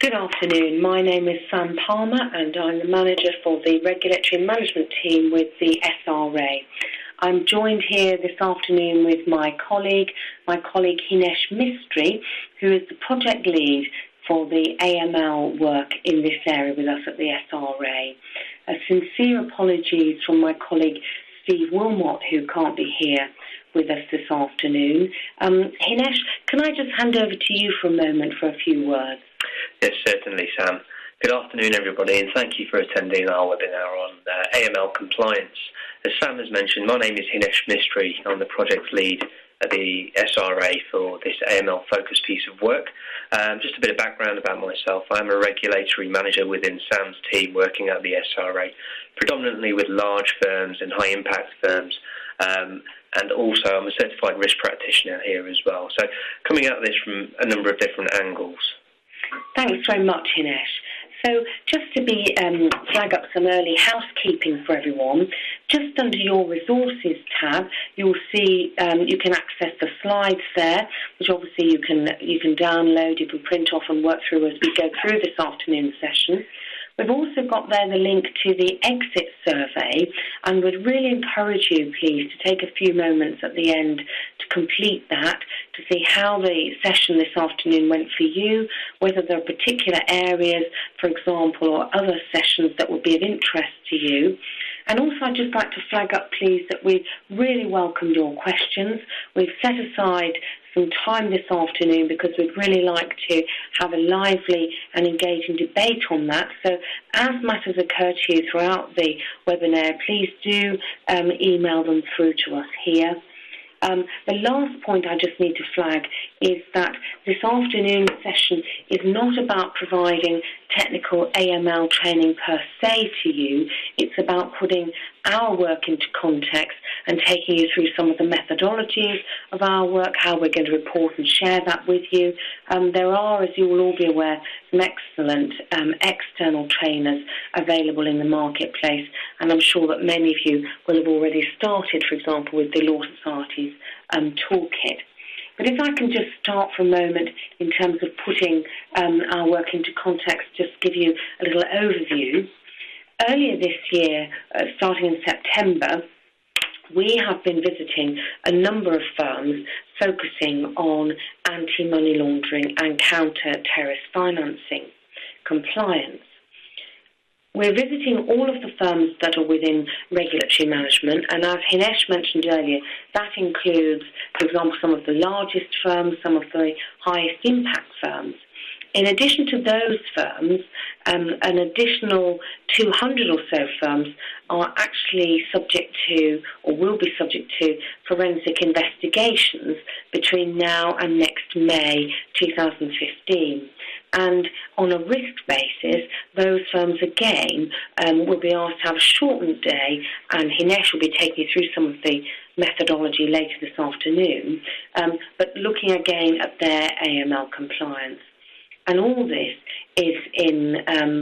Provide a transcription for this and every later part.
Good afternoon. My name is Sam Palmer and I'm the manager for the regulatory management team with the SRA. I'm joined here this afternoon with my colleague Hinesh Mistry, who is the project lead for the AML work in this area with us at the SRA. A sincere apologies from my colleague Steve Wilmot, who can't be here with us this afternoon. Hinesh, can I just hand over to you for a moment for a few words? Yes, certainly, Sam. Good afternoon, everybody, and thank you for attending our webinar on AML compliance. As Sam has mentioned, my name is Hinesh Mistry. I'm the project lead at the SRA for this AML-focused piece of work. Just a bit of background about myself. I'm a regulatory manager within Sam's team working at the SRA, predominantly with large firms and high-impact firms. And also I'm a certified risk practitioner here as well. So coming at this from a number of different angles. Thanks very much, Hinesh. So just to flag up some early housekeeping for everyone, just under your resources tab, you'll see you can access the slides there, which obviously you can download, you can print off and work through as we go through this afternoon's session. We've also got there the link to the exit survey, and would really encourage you, please, to take a few moments at the end to complete that, to see how the session this afternoon went for you, whether there are particular areas, for example, or other sessions that would be of interest to you. And also I'd just like to flag up, please, that we really welcome your questions. We've set aside some time this afternoon because we'd really like to have a lively and engaging debate on that. So as matters occur to you throughout the webinar, please do email them through to us here. The last point I just need to flag is that this afternoon's session is not about providing technical AML training per se to you. It's about putting our work into context and taking you through some of the methodologies of our work, how we're going to report and share that with you. There are, as you will all be aware, some excellent external trainers available in the marketplace, and I'm sure that many of you will have already started, for example, with the Law Society's toolkit. But if I can just start for a moment in terms of putting our work into context, just give you a little overview. Earlier this year, starting in September, we have been visiting a number of firms focusing on anti-money laundering and counter-terrorist financing compliance. We're visiting all of the firms that are within regulatory management, and as Hinesh mentioned earlier, that includes, for example, some of the largest firms, some of the highest impact firms. In addition to those firms, an additional 200 or so firms are actually subject to, or will be subject to, forensic investigations between now and next May 2015. And on a risk basis, those firms again will be asked to have a shortened day, and Hinesh will be taking you through some of the methodology later this afternoon, but looking again at their AML compliance. And all this is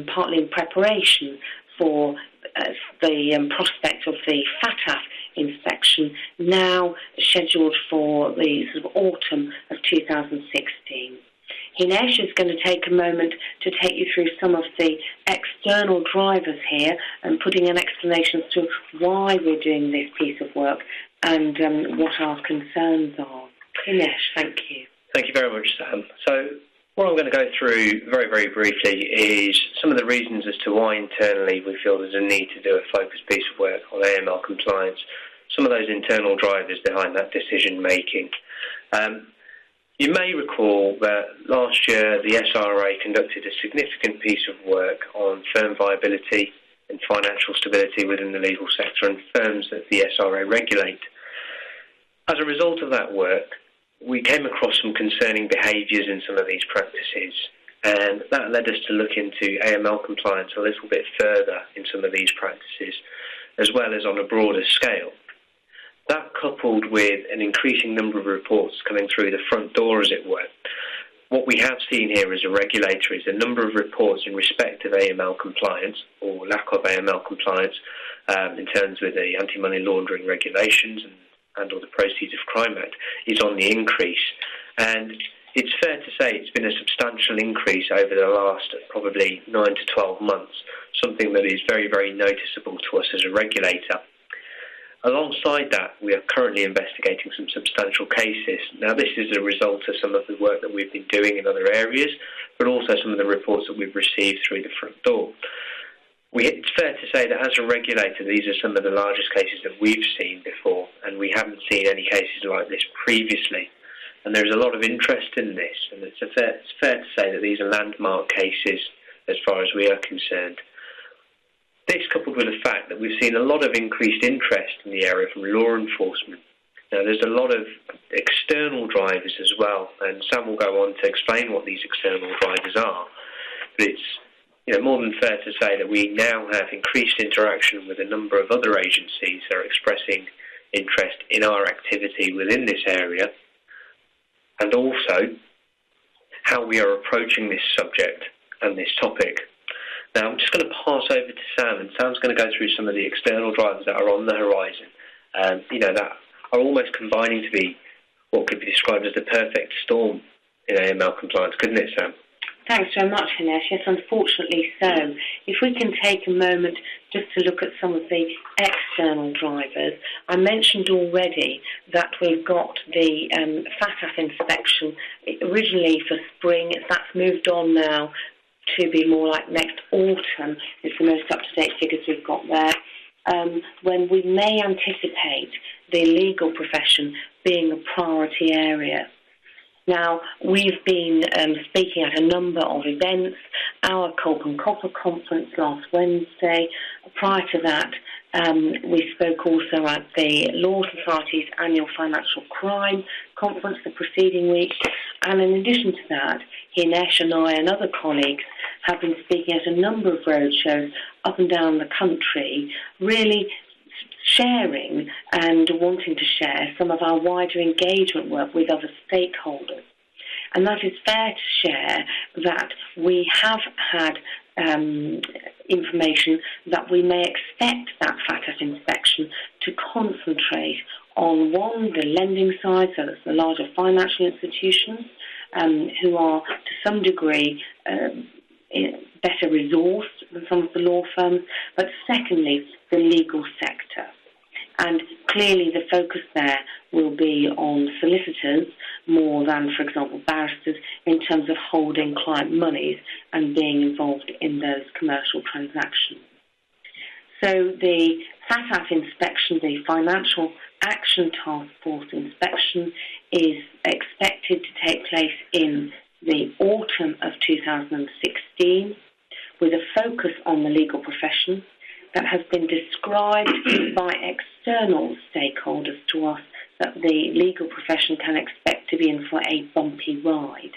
partly in preparation for the prospect of the FATF inspection, now scheduled for the sort of autumn of 2016. Hinesh is going to take a moment to take you through some of the external drivers here and putting an explanation as to why we're doing this piece of work and what our concerns are. Hinesh, thank you. Thank you very much, Sam. So what I'm going to go through very, very briefly is some of the reasons as to why internally we feel there's a need to do a focused piece of work on AML compliance, some of those internal drivers behind that decision-making. You may recall that last year the SRA conducted a significant piece of work on firm viability and financial stability within the legal sector and firms that the SRA regulate. As a result of that work, we came across some concerning behaviours in some of these practices, and that led us to look into AML compliance a little bit further in some of these practices, as well as on a broader scale. That, coupled with an increasing number of reports coming through the front door, as it were, what we have seen here as a regulator is a number of reports in respect of AML compliance, or lack of AML compliance, in terms with the anti-money laundering regulations and or the Proceeds of Crime Act, is on the increase. And it's fair to say it's been a substantial increase over the last probably 9 to 12 months, something that is very, very noticeable to us as a regulator. Alongside that, we are currently investigating some substantial cases. Now, this is a result of some of the work that we've been doing in other areas, but also some of the reports that we've received through the front door. It's fair to say that as a regulator, these are some of the largest cases that we've seen before, and we haven't seen any cases like this previously. And there's a lot of interest in this, and it's fair to say that these are landmark cases as far as we are concerned. This, coupled with the fact that we've seen a lot of increased interest in the area from law enforcement. Now, there's a lot of external drivers as well, and Sam will go on to explain what these external drivers are. But it's more than fair to say that we now have increased interaction with a number of other agencies that are expressing interest in our activity within this area, and also how we are approaching this subject and this topic. Now, I'm just going to pass over to Sam, and Sam's going to go through some of the external drivers that are on the horizon, that are almost combining to be what could be described as the perfect storm in AML compliance, couldn't it, Sam? Thanks very much, Hinesh. Yes, unfortunately so. If we can take a moment just to look at some of the external drivers. I mentioned already that we've got the FATF inspection originally for spring. That's moved on now to be more like next autumn. It's the most up-to-date figures we've got there. When we may anticipate the legal profession being a priority area. Now, we've been speaking at a number of events, our Coke and Copper conference last Wednesday. Prior to that, we spoke also at the Law Society's annual financial crime conference the preceding week. And in addition to that, Hinesh and I and other colleagues have been speaking at a number of roadshows up and down the country, really sharing and wanting to share some of our wider engagement work with other stakeholders. And that is fair to share that we have had information that we may expect that FATF inspection to concentrate on, one, the lending side, so that's the larger financial institutions, who are to some degree better resourced than some of the law firms, but secondly, the legal sector. And clearly the focus there will be on solicitors more than, for example, barristers in terms of holding client monies and being involved in those commercial transactions. So the FATF inspection, the Financial Action Task Force inspection, is expected to take place in the autumn of 2016 with a focus on the legal profession that has been described by external stakeholders to us that the legal profession can expect to be in for a bumpy ride.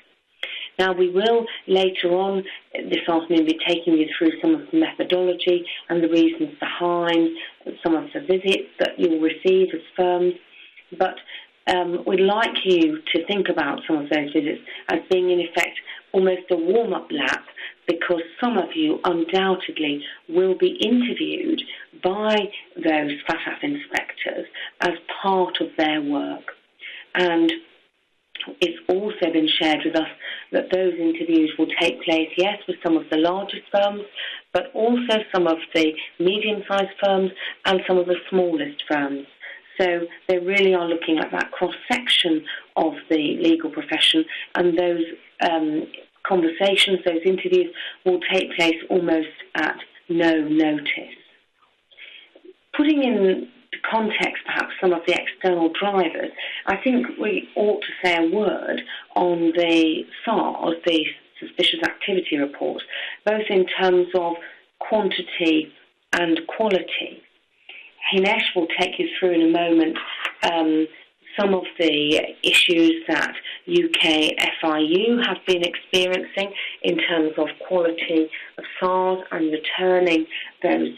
Now, we will later on this afternoon be taking you through some of the methodology and the reasons behind some of the visits that you'll receive as firms, but we'd like you to think about some of those visits as being, in effect, almost a warm-up lap, because some of you undoubtedly will be interviewed by those FATF inspectors as part of their work. And it's also been shared with us that those interviews will take place, yes, with some of the largest firms, but also some of the medium-sized firms and some of the smallest firms. So they really are looking at that cross-section of the legal profession, and those conversations, those interviews will take place almost at no notice. Putting in context perhaps some of the external drivers, I think we ought to say a word on the SARS, the Suspicious Activity Report, both in terms of quantity and quality. Hinesh will take you through in a moment some of the issues that UK FIU have been experiencing in terms of quality of SARS and returning those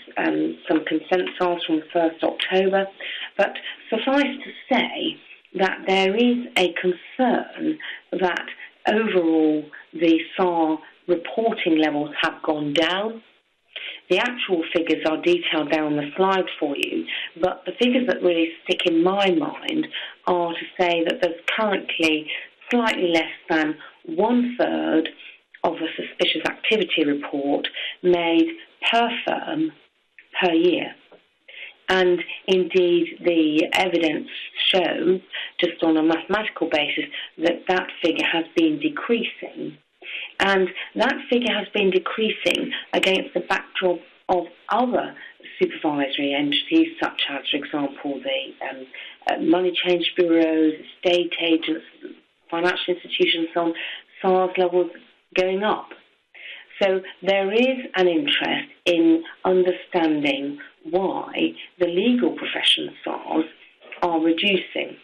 some consent SARS from 1st October. But suffice to say that there is a concern that overall the SAR reporting levels have gone down. The actual figures are detailed there on the slide for you, but the figures that really stick in my mind are to say that there's currently slightly less than 1/3 of a suspicious activity report made per firm per year. And indeed, the evidence shows, just on a mathematical basis, that that figure has been decreasing. And that figure has been decreasing against the backdrop of other supervisory entities, such as, for example, the money change bureaus, estate agents, financial institutions, so on, SARS levels going up. So there is an interest in understanding why the legal profession SARS are reducing.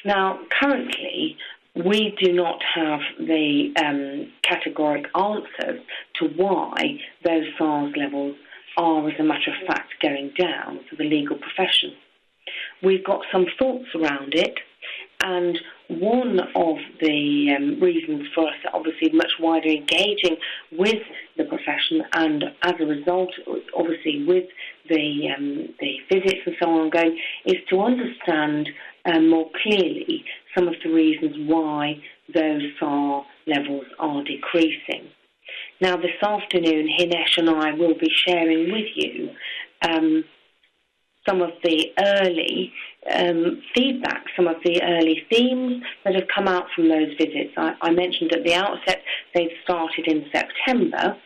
Now, currently, we do not have the categoric answers to why those SARS levels are, as a matter of fact, going down for the legal profession. We've got some thoughts around it, and one of the reasons for us, obviously, much wider engaging with the profession, and as a result, obviously, with the visits and so on ongoing, is to understand more clearly some of the reasons why those SAR levels are decreasing. Now, this afternoon, Hinesh and I will be sharing with you some of the early feedback, some of the early themes that have come out from those visits. I mentioned at the outset they've started in September,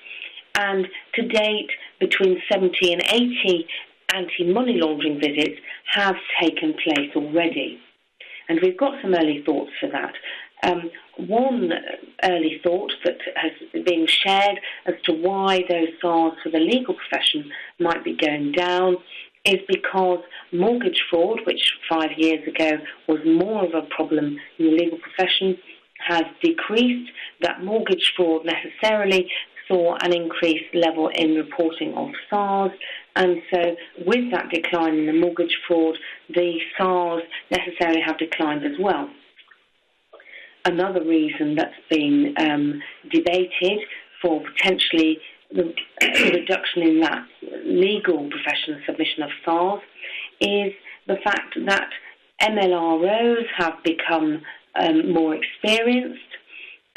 and to date, between 70 and 80 anti-money laundering visits have taken place already. And we've got some early thoughts for that. One early thought that has been shared as to why those SARS for the legal profession might be going down is because mortgage fraud, which 5 years ago was more of a problem in the legal profession, has decreased. That mortgage fraud necessarily saw an increased level in reporting of SARS, and so with that decline in the mortgage fraud, the SARS necessarily have declined as well. Another reason that's been debated for potentially the reduction in that legal profession submission of SARS is the fact that MLROs have become more experienced,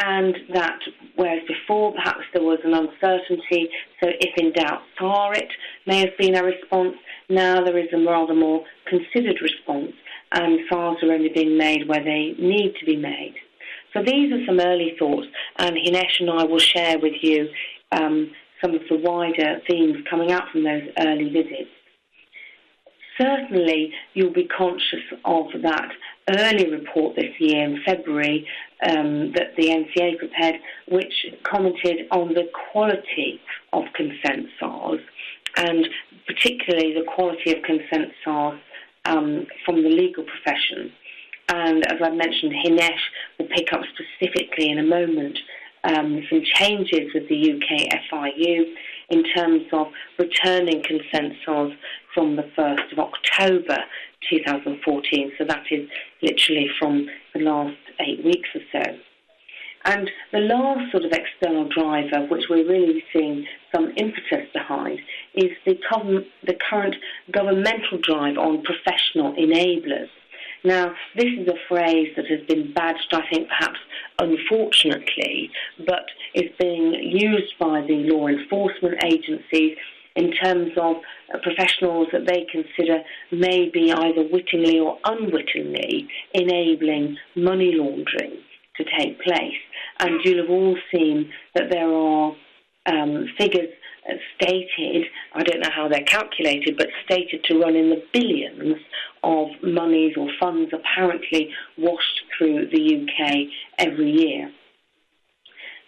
and that whereas before perhaps there was an uncertainty, so if in doubt SAR it may have been a response, now there is a rather more considered response, and SARs are only being made where they need to be made. So these are some early thoughts, and Hinesh and I will share with you some of the wider themes coming out from those early visits. Certainly, you'll be conscious of that early report this year in February that the NCA prepared, which commented on the quality of consent SARS, and particularly the quality of consent SARS from the legal profession. And as I mentioned, Hinesh will pick up specifically in a moment some changes with the UK FIU in terms of returning consent SARS from the 1st of October 2014. So that is literally from the last 8 weeks or so. And the last sort of external driver, which we're really seeing some impetus behind, is the current governmental drive on professional enablers. Now, this is a phrase that has been badged, I think, perhaps unfortunately, but is being used by the law enforcement agencies in terms of professionals that they consider may be either wittingly or unwittingly enabling money laundering to take place. And you'll have all seen that there are figures stated, I don't know how they're calculated, but stated to run in the billions of monies or funds apparently washed through the UK every year.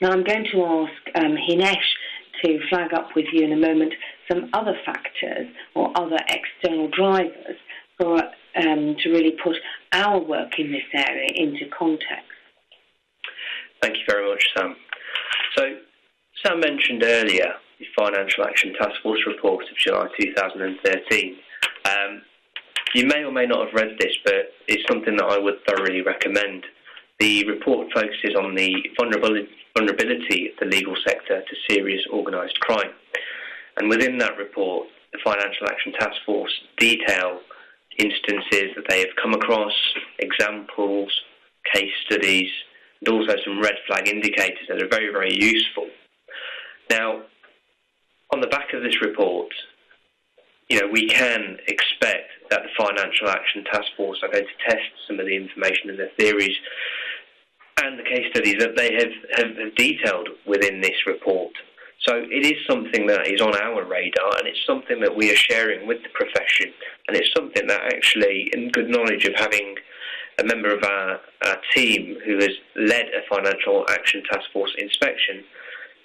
Now I'm going to ask Hinesh to flag up with you in a moment some other factors or other external drivers for to really put our work in this area into context. Thank you very much, Sam. So, Sam mentioned earlier the Financial Action Task Force report of July 2013. You may or may not have read this, but it's something that I would thoroughly recommend. The report focuses on the vulnerability of the legal sector to serious organised crime. And within that report, the Financial Action Task Force detail instances that they have come across, examples, case studies, and also some red flag indicators that are very, very useful. Now, on the back of this report, we can expect that the Financial Action Task Force are going to test some of the information and the theories and the case studies that they have detailed within this report. So it is something that is on our radar, and it's something that we are sharing with the profession, and it's something that actually, in good knowledge of having a member of our team who has led a Financial Action Task Force inspection,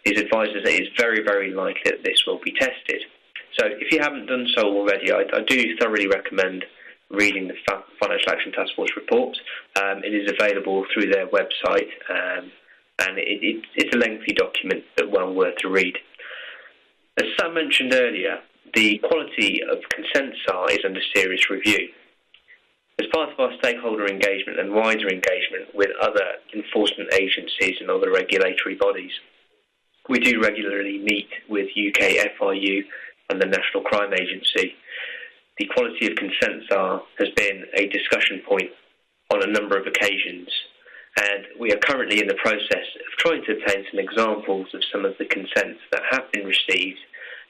is advised us that it is very, very likely that this will be tested. So if you haven't done so already, I do thoroughly recommend reading the Financial Action Task Force report. It is available through their website, and it's a lengthy document but well worth to read. As Sam mentioned earlier, the quality of consent is under serious review. As part of our stakeholder engagement and wider engagement with other enforcement agencies and other regulatory bodies, we do regularly meet with UK FIU and the National Crime Agency. The quality of consent has been a discussion point on a number of occasions, and we are currently in the process of trying to obtain some examples of some of the consents that have been received,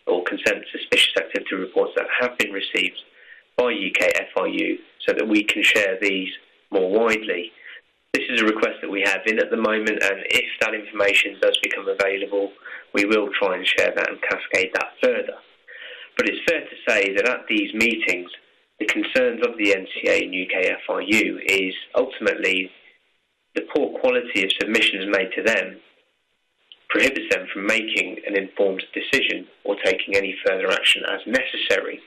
or consent suspicious activity reports that have been received by UK FIU, so that we can share these more widely. This is a request that we have in at the moment, and if that information does become available, we will try and share that and cascade that further. But it's fair to say that at these meetings, the concerns of the NCA and UK FIU is ultimately the poor quality of submissions made to them prohibits them from making an informed decision or taking any further action as necessary.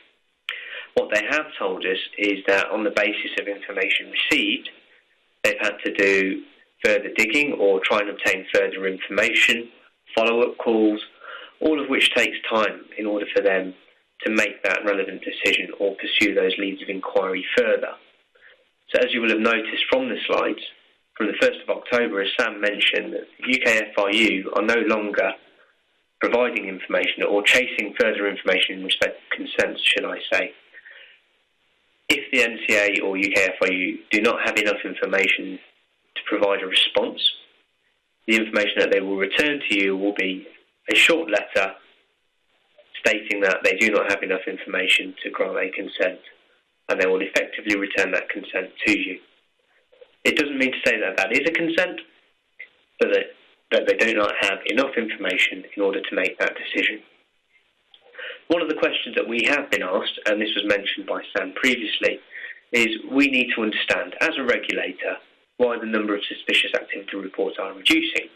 What they have told us is that on the basis of information received, they've had to do further digging or try and obtain further information, follow-up calls, all of which takes time in order for them to make that relevant decision or pursue those leads of inquiry further. So as you will have noticed from the slides, from the 1st of October, as Sam mentioned, UK FIU are no longer providing information or chasing further information in respect of consents, should I say. If the NCA or UK FIU do not have enough information to provide a response, the information that they will return to you will be a short letter stating that they do not have enough information to grant a consent, and they will effectively return that consent to you. It doesn't mean to say that that is a consent, but that they do not have enough information in order to make that decision. One of the questions that we have been asked, and this was mentioned by Sam previously, is we need to understand, as a regulator, why the number of suspicious activity reports are reducing.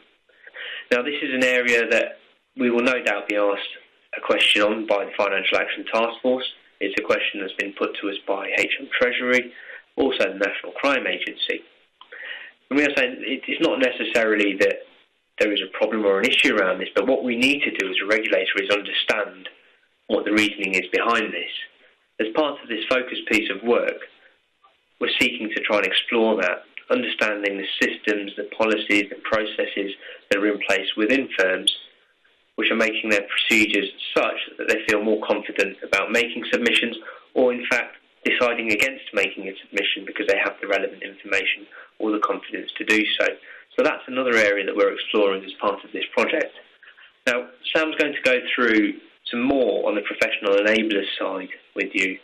Now, this is an area that we will no doubt be asked a question on by the Financial Action Task Force. It's a question that's been put to us by HM Treasury, also the National Crime Agency. And we are saying it's not necessarily that there is a problem or an issue around this, but what we need to do as a regulator is understand what the reasoning is behind this. As part of this focused piece of work, we're seeking to try and explore that, understanding the systems, the policies, the processes that are in place within firms, which are making their procedures such that they feel more confident about making submissions, or in fact deciding against making a submission because they have the relevant information or the confidence to do so. So that's another area that we're exploring as part of this project. Now, Sam's going to go through some more on the professional enablers side with you,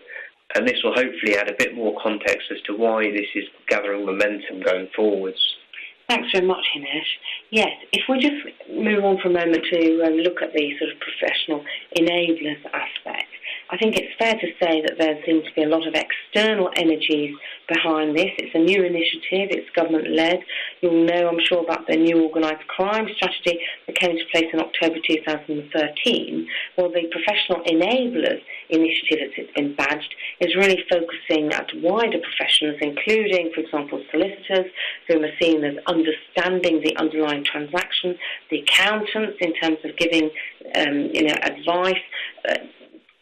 and this will hopefully add a bit more context as to why this is gathering momentum going forwards. Thanks very much, Hinesh. Yes, if we just move on for a moment to look at the sort of professional enablers aspect, I think it's fair to say that there seems to be a lot of external energies behind this. It's a new initiative, it's government-led. You'll know, I'm sure, about the new organised crime strategy that came into place in October 2013. Well, the professional enablers initiative, as it's been badged, is really focusing at wider professions, including, for example, solicitors, who are seen as understanding the underlying transaction, the accountants in terms of giving advice.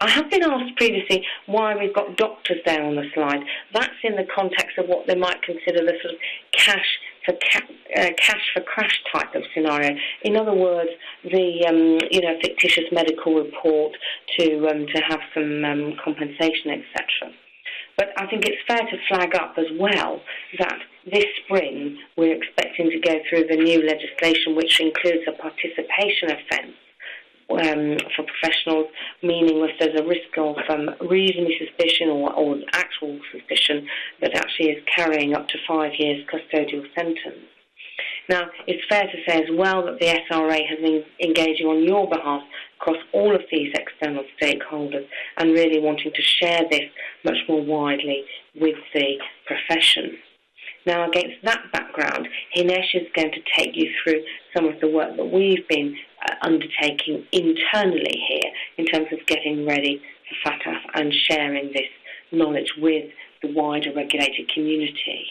I have been asked previously why we've got doctors there on the slide. That's in the context of what they might consider the sort of cash for crash type of scenario. In other words, the fictitious medical report to have some compensation, etc. But I think it's fair to flag up as well that this spring we're expecting to go through the new legislation, which includes a participation offence for professionals, meaning if there's a risk of reasonable suspicion or actual suspicion that actually is carrying up to 5 years custodial sentence. Now, it's fair to say as well that the SRA has been engaging on your behalf across all of these external stakeholders and really wanting to share this much more widely with the profession. Now, against that background, Hinesh is going to take you through some of the work that we've been undertaking internally here in terms of getting ready for FATF and sharing this knowledge with the wider regulated community.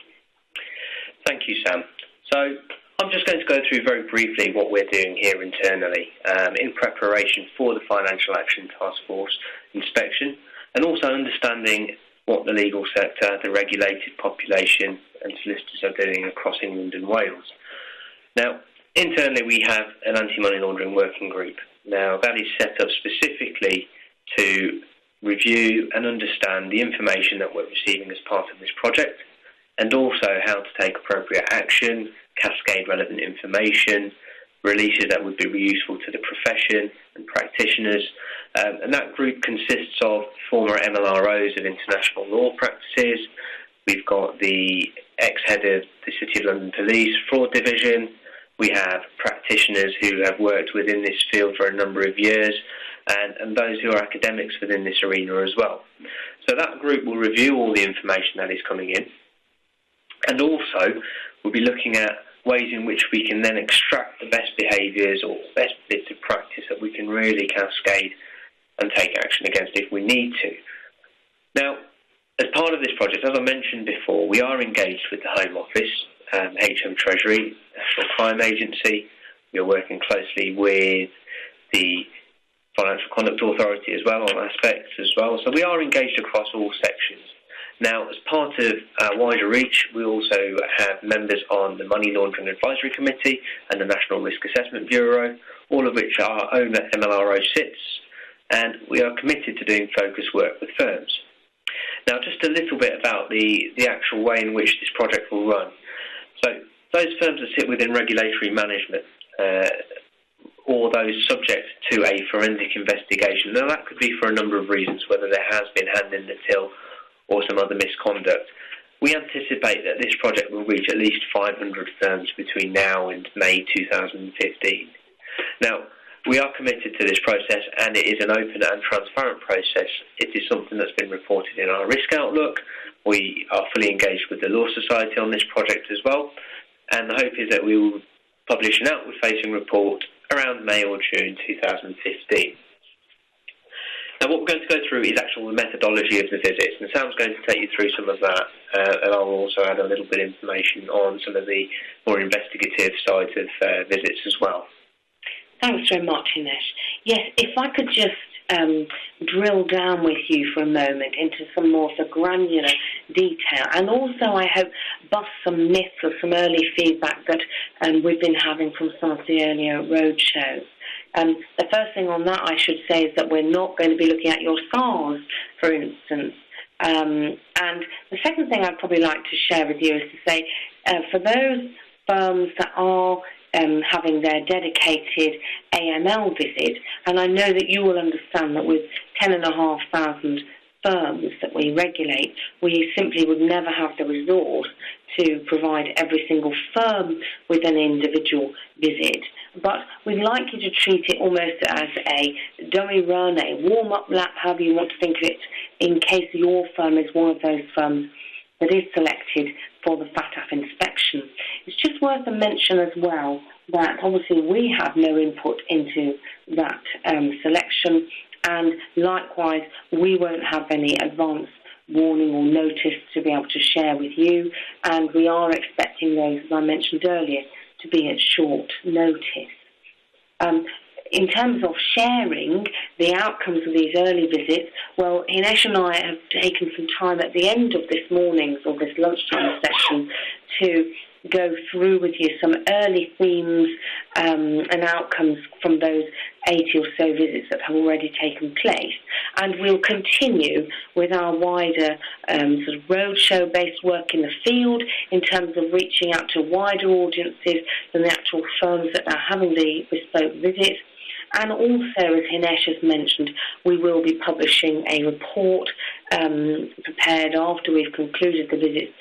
Thank you, Sam. So I'm just going to go through very briefly what we're doing here internally in preparation for the Financial Action Task Force inspection, and also understanding what the legal sector, the regulated population and solicitors are doing across England and Wales. Now, internally we have an anti-money laundering working group. Now, that is set up specifically to review and understand the information that we're receiving as part of this project, and also how to take appropriate action, cascade relevant information, releases that would be useful to the profession and practitioners. And that group consists of former MLROs of international law practices. We've got the ex-head of the City of London Police Fraud Division. We have practitioners who have worked within this field for a number of years, and those who are academics within this arena as well. So that group will review all the information that is coming in, and also we'll be looking at ways in which we can then extract the best behaviours or best bits of practice that we can really cascade and take action against if we need to. Now, as part of this project, as I mentioned before, we are engaged with the Home Office, HM Treasury, National Crime Agency. We are working closely with the Financial Conduct Authority as well on aspects as well. So we are engaged across all sections. Now, as part of our wider reach, we also have members on the Money Laundering Advisory Committee and the National Risk Assessment Bureau, all of which our own MLRO sits, and we are committed to doing focus work with firms. Now, just a little bit about the actual way in which this project will run. So those firms that sit within regulatory management or those subject to a forensic investigation, now that could be for a number of reasons, whether there has been hand in the till or some other misconduct. We anticipate that this project will reach at least 500 firms between now and May 2015. Now, we are committed to this process, and it is an open and transparent process. It is something that's been reported in our risk outlook. We are fully engaged with the Law Society on this project as well, and the hope is that we will publish an outward-facing report around May or June 2015. Now, what we're going to go through is actually the methodology of the visits, and Sam's going to take you through some of that, and I'll also add a little bit of information on some of the more investigative sides of visits as well. Thanks very much, Hinesh. Yes, if I could just drill down with you for a moment into some more of the granular detail, and also, I hope, bust some myths or some early feedback that we've been having from some of the earlier roadshows. The first thing on that I should say is that we're not going to be looking at your SARS, for instance. And the second thing I'd probably like to share with you is to say, for those firms that are having their dedicated AML visit, and I know that you will understand that with 10,500 firms that we regulate, we simply would never have the resource to provide every single firm with an individual visit. But we'd like you to treat it almost as a dummy run, a warm-up lap, however you want to think of it, in case your firm is one of those firms that is selected for the FATF inspection. It's just worth a mention as well that obviously we have no input into that selection, and likewise we won't have any advance warning or notice to be able to share with you, and we are expecting those, as I mentioned earlier, to be at short notice. In terms of sharing the outcomes of these early visits, well, Hinesh and I have taken some time at the end of this morning's or this lunchtime session to go through with you some early themes and outcomes from those 80 or so visits that have already taken place. And we'll continue with our wider sort of roadshow-based work in the field in terms of reaching out to wider audiences than the actual firms that are having the bespoke visits. And also, as Hinesh has mentioned, we will be publishing a report prepared after we've concluded the visits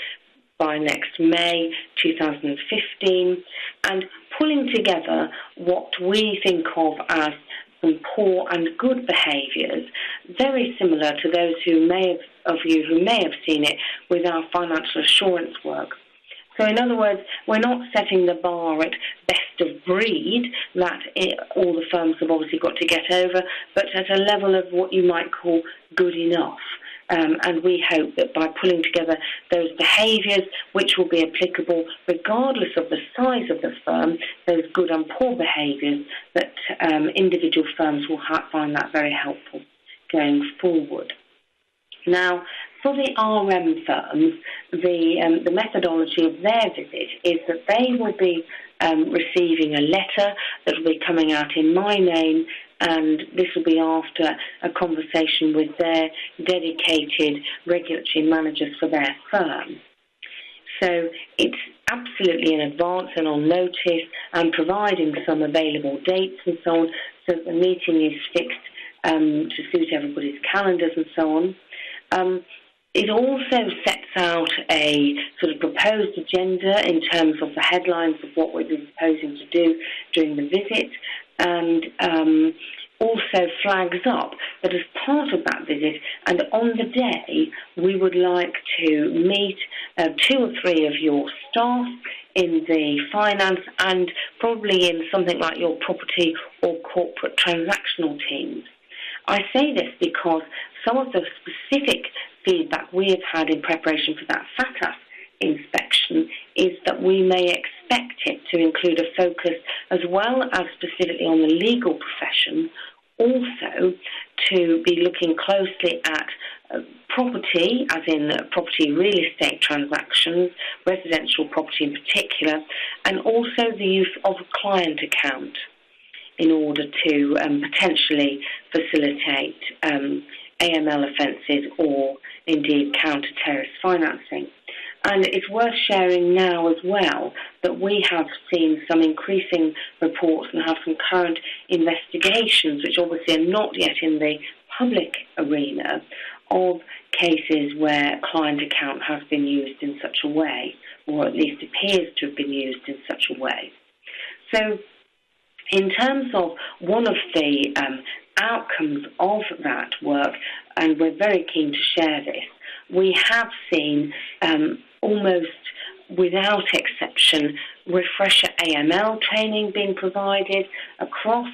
by next May 2015, and pulling together what we think of as some poor and good behaviours, very similar to those who may have seen it with our financial assurance work. So in other words, we're not setting the bar at best of breed that all the firms have obviously got to get over, but at a level of what you might call good enough. And we hope that by pulling together those behaviours, which will be applicable regardless of the size of the firm, those good and poor behaviours, that individual firms will find that very helpful going forward. Now, for the RM firms, the methodology of their visit is that they will be receiving a letter that will be coming out in my name, and this will be after a conversation with their dedicated regulatory managers for their firm. So it's absolutely in advance and on notice, and providing some available dates and so on, so that the meeting is fixed to suit everybody's calendars and so on. It also sets out a sort of proposed agenda in terms of the headlines of what we're proposing to do during the visit, and also flags up that as part of that visit and on the day, we would like to meet 2 or 3 of your staff in the finance and probably in something like your property or corporate transactional teams. I say this because some of the specific feedback we have had in preparation for that FATF inspection is that we may expect it to include a focus, as well as specifically on the legal profession, also to be looking closely at property, as in property real estate transactions, residential property in particular, and also the use of a client account in order to potentially facilitate AML offences or indeed counter-terrorist financing. And it's worth sharing now as well that we have seen some increasing reports and have some current investigations, which obviously are not yet in the public arena, of cases where client account has been used in such a way, or at least appears to have been used in such a way. So in terms of one of the outcomes of that work, and we're very keen to share this, we have seen almost without exception refresher AML training being provided across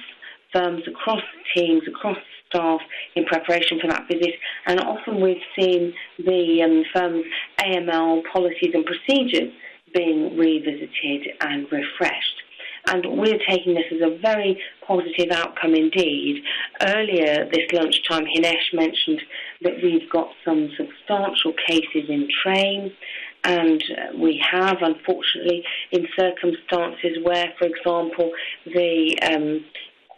firms, across teams, across staff in preparation for that visit, and often we've seen the firm's AML policies and procedures being revisited and refreshed. And we're taking this as a very positive outcome indeed. Earlier this lunchtime, Hinesh mentioned that we've got some substantial cases in train, and we have, unfortunately, in circumstances where, for example, the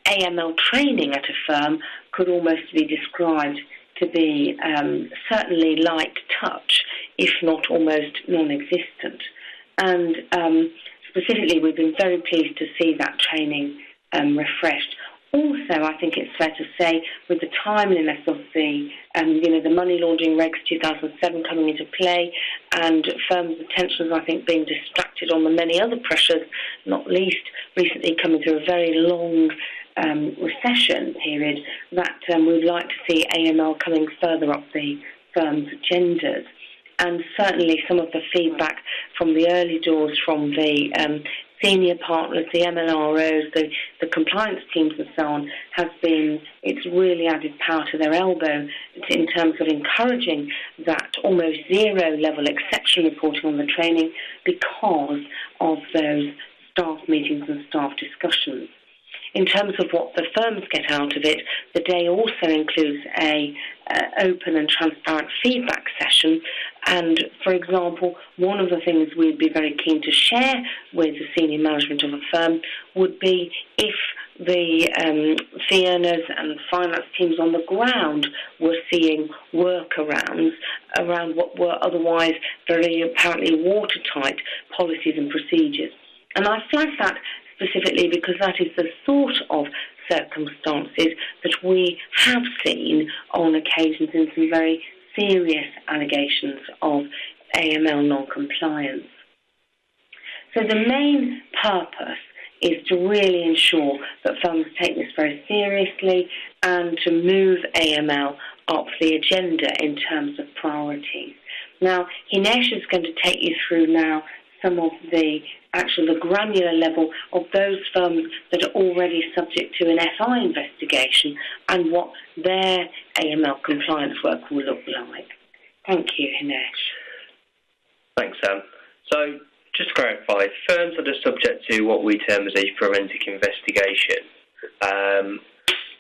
AML training at a firm could almost be described to be certainly light touch, if not almost non-existent. And specifically, we've been very pleased to see that training refreshed. Also, I think it's fair to say, with the timeliness of the money laundering regs 2007 coming into play, and firms' attentions, I think, being distracted on the many other pressures, not least recently coming through a very long recession period, that we'd like to see AML coming further up the firm's agendas. And certainly some of the feedback from the early doors from the senior partners, the MLROs, the compliance teams and so on, has been, it's really added power to their elbow in terms of encouraging that almost zero level exception reporting on the training because of those staff meetings and staff discussions. In terms of what the firms get out of it, the day also includes a open and transparent feedback session. And, for example, one of the things we'd be very keen to share with the senior management of a firm would be if the fee earners and finance teams on the ground were seeing workarounds around what were otherwise very apparently watertight policies and procedures. And I flag that specifically because that is the sort of circumstances that we have seen on occasions in some very serious allegations of AML non-compliance. So the main purpose is to really ensure that firms take this very seriously and to move AML up the agenda in terms of priorities. Now, Hinesh is going to take you through now some of the granular level of those firms that are already subject to an FI investigation and what their AML compliance work will look like. Thank you, Hinesh. Thanks, Sam. So, just to clarify, firms that are subject to what we term as a forensic investigation,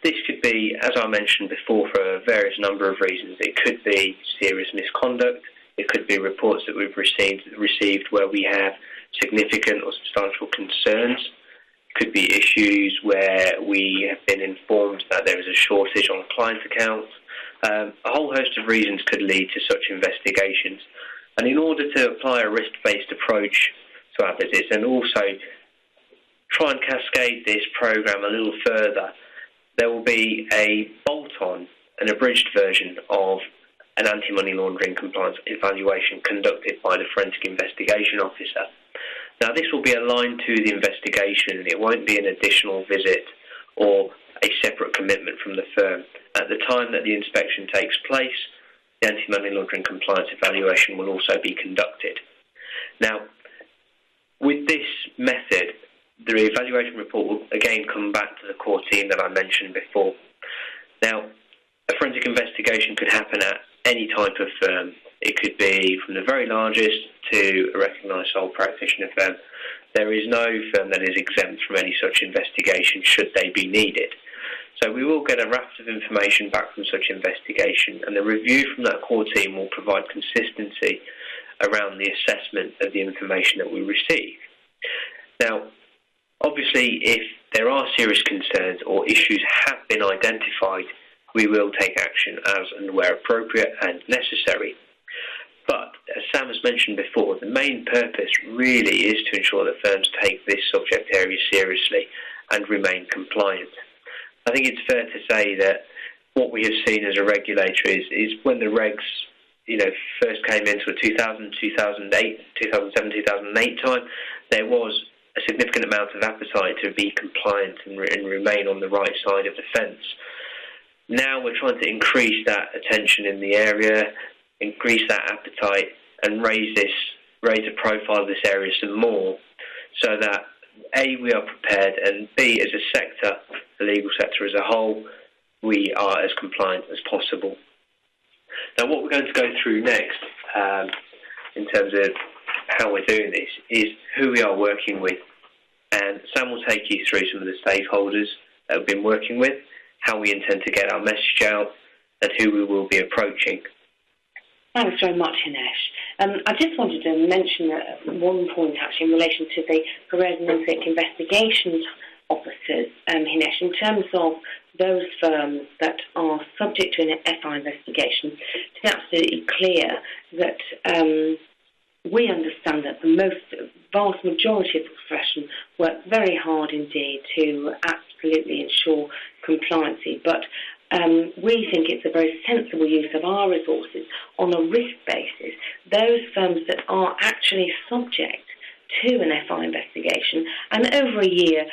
this could be, as I mentioned before, for a various number of reasons. It could be serious misconduct. It could be reports that we've received where we have significant or substantial concerns. It could be issues where we have been informed that there is a shortage on client accounts. A whole host of reasons could lead to such investigations. And in order to apply a risk-based approach to our visits and also try and cascade this programme a little further, there will be a bolt-on, an abridged version of an anti-money laundering compliance evaluation conducted by the Forensic Investigation Officer. Now, this will be aligned to the investigation, and it won't be an additional visit or a separate commitment from the firm. At the time that the inspection takes place, the anti-money laundering compliance evaluation will also be conducted. Now, with this method, the evaluation report will again come back to the core team that I mentioned before. Now, a forensic investigation could happen at any type of firm. It could be from the very largest to a recognised sole practitioner firm. There is no firm that is exempt from any such investigation should they be needed. So we will get a raft of information back from such investigation, and the review from that core team will provide consistency around the assessment of the information that we receive. Now, obviously, if there are serious concerns or issues have been identified, we will take action as and where appropriate and necessary. But, as Sam has mentioned before, the main purpose really is to ensure that firms take this subject area seriously and remain compliant. I think it's fair to say that what we have seen as a regulator is when the regs, first came into 2007, 2008 time, there was a significant amount of appetite to be compliant and remain on the right side of the fence. Now we're trying to increase that attention in the area, increase that appetite, and raise the profile of this area some more, so that A, we are prepared, and B, as a sector, the legal sector as a whole, we are as compliant as possible. Now, what we're going to go through next, in terms of how we're doing this, is who we are working with. And Sam will take you through some of the stakeholders that we've been working with, how we intend to get our message out, and who we will be approaching. Thanks very much, Hinesh. I just wanted to mention one point, actually, in relation to the forensic investigations officers, Hinesh, in terms of those firms that are subject to an FI investigation. To be absolutely clear that we understand that the vast majority of the profession work very hard indeed to absolutely ensure compliancy, but we think it's a very sensible use of our resources on a risk basis. Those firms that are actually subject to an FI investigation, and over a year,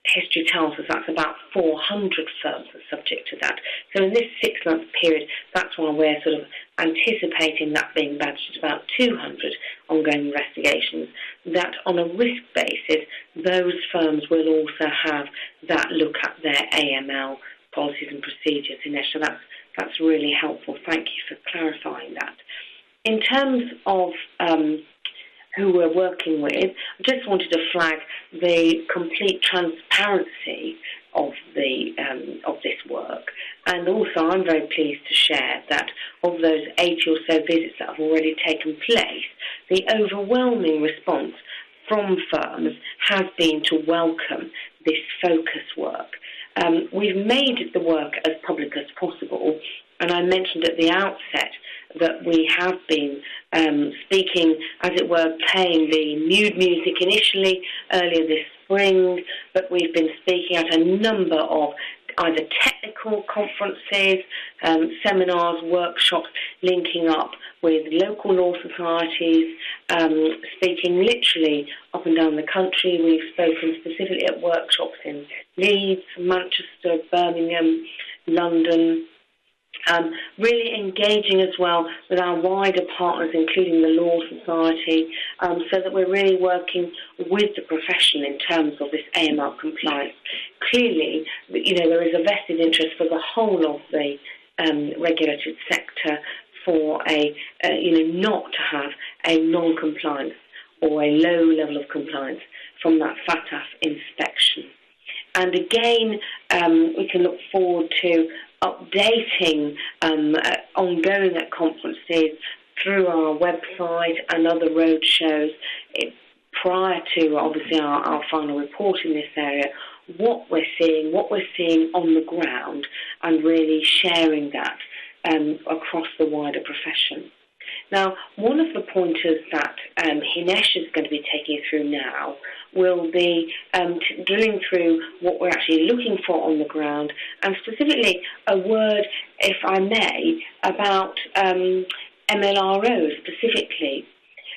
history tells us that's about 400 firms that are subject to that. So in this 6-month period, that's why we're sort of anticipating that being badged at about 200 ongoing investigations, that on a risk basis, those firms will also have that look at their AML policies and procedures, Hinesh. So that's really helpful. Thank you for clarifying that. In terms of who we're working with, I just wanted to flag the complete transparency of this work, and also I'm very pleased to share that of those 80 or so visits that have already taken place, the overwhelming response from firms has been to welcome this focus work. we've made the work as public as possible, and I mentioned at the outset that we have been speaking, as it were, playing the nude music initially earlier this spring, but we've been speaking at a number of either technical conferences, seminars, workshops, linking up with local law societies, speaking literally up and down the country. We've spoken specifically at workshops in Leeds, Manchester, Birmingham, London, really engaging as well with our wider partners, including the Law Society, so that we're really working with the profession in terms of this AML compliance. Clearly, there is a vested interest for the whole of the regulated sector for not to have a non-compliance or a low level of compliance from that FATF inspection. And again, we can look forward to updating ongoing at conferences through our website and other road shows prior to, obviously, our final report in this area, what we're seeing on the ground, and really sharing that across the wider profession. Now, one of the pointers that Hinesh is going to be taking you through now will be drilling through what we're actually looking for on the ground, and specifically a word, if I may, about MLROs specifically.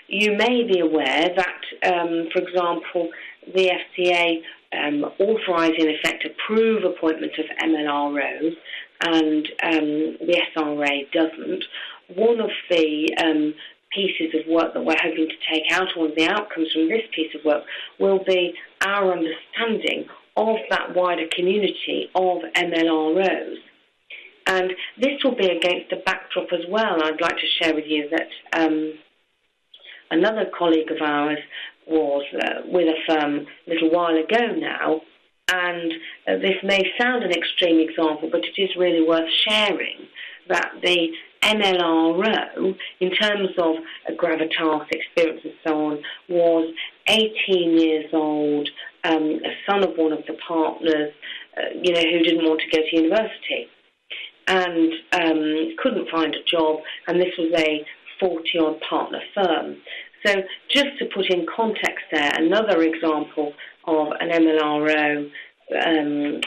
You may be aware that, for example, the FCA authorise, in effect, approve appointment of MLROs, and the SRA doesn't. One of the pieces of work that we're hoping to take out, one of the outcomes from this piece of work, will be our understanding of that wider community of MLROs. And this will be against the backdrop as well. I'd like to share with you that another colleague of ours was with a firm a little while ago now, and this may sound an extreme example, but it is really worth sharing that the MLRO, in terms of gravitas, experience and so on, was 18 years old, a son of one of the partners, who didn't want to go to university and couldn't find a job, and this was a 40-odd partner firm. So just to put in context there, another example of an MLRO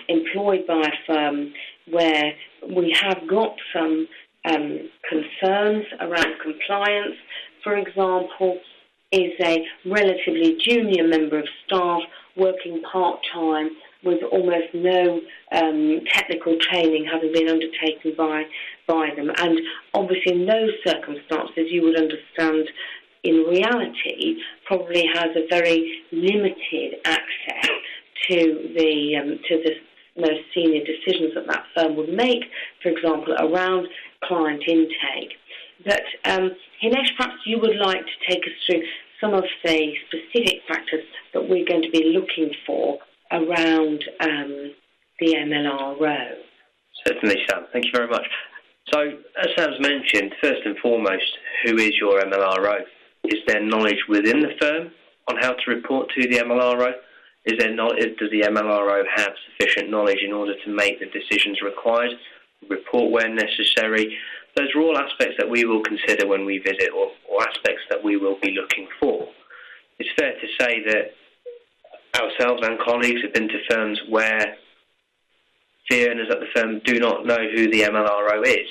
employed by a firm where we have got some concerns around compliance. For example, is a relatively junior member of staff working part-time with almost no technical training having been undertaken by them. And obviously in those circumstances, you would understand, in reality, probably has a very limited access to the most senior decisions that firm would make, for example, around client intake. But Hinesh, perhaps you would like to take us through some of the specific factors that we're going to be looking for around the MLRO. Certainly, Sam. Thank you very much. So, as Sam's mentioned, first and foremost, who is your MLRO? Is there knowledge within the firm on how to report to the MLRO? Does the MLRO have sufficient knowledge in order to make the decisions required, report where necessary? Those are all aspects that we will consider when we visit, or aspects that we will be looking for. It's fair to say that ourselves and colleagues have been to firms where fee earners at the firm do not know who the MLRO is.